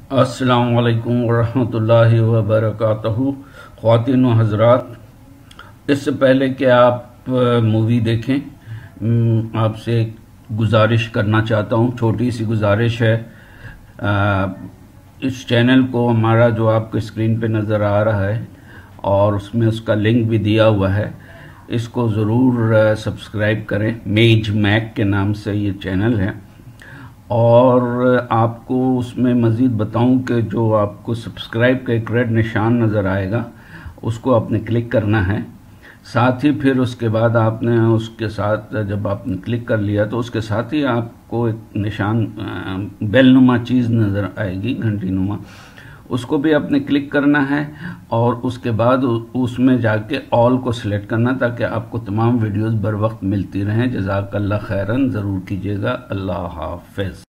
अस्सलाम वालेकुम वरहमतुल्लाहि वबरकातुहू। ख्वातीन व हज़रात, इससे पहले कि आप मूवी देखें, आपसे गुजारिश करना चाहता हूँ, छोटी सी गुजारिश है। इस चैनल को हमारा जो आपको स्क्रीन पे नज़र आ रहा है और उसमें उसका लिंक भी दिया हुआ है, इसको ज़रूर सब्सक्राइब करें। मेज मैक के नाम से ये चैनल है। और आपको उसमें मज़ीद बताऊं कि जो आपको सब्सक्राइब का एक रेड निशान नज़र आएगा, उसको आपने क्लिक करना है। साथ ही फिर उसके बाद आपने उसके साथ जब आपने क्लिक कर लिया तो उसके साथ ही आपको एक निशान बेल नुमा चीज़ नज़र आएगी, घंटी नुमा, उसको भी आपने क्लिक करना है। और उसके बाद उसमें जाके ऑल को सिलेक्ट करना, ताकि आपको तमाम वीडियोस बर वक्त मिलती रहें। जज़ाकल्लाह खैरन, ज़रूर कीजिएगा। अल्लाह हाफ़िज़।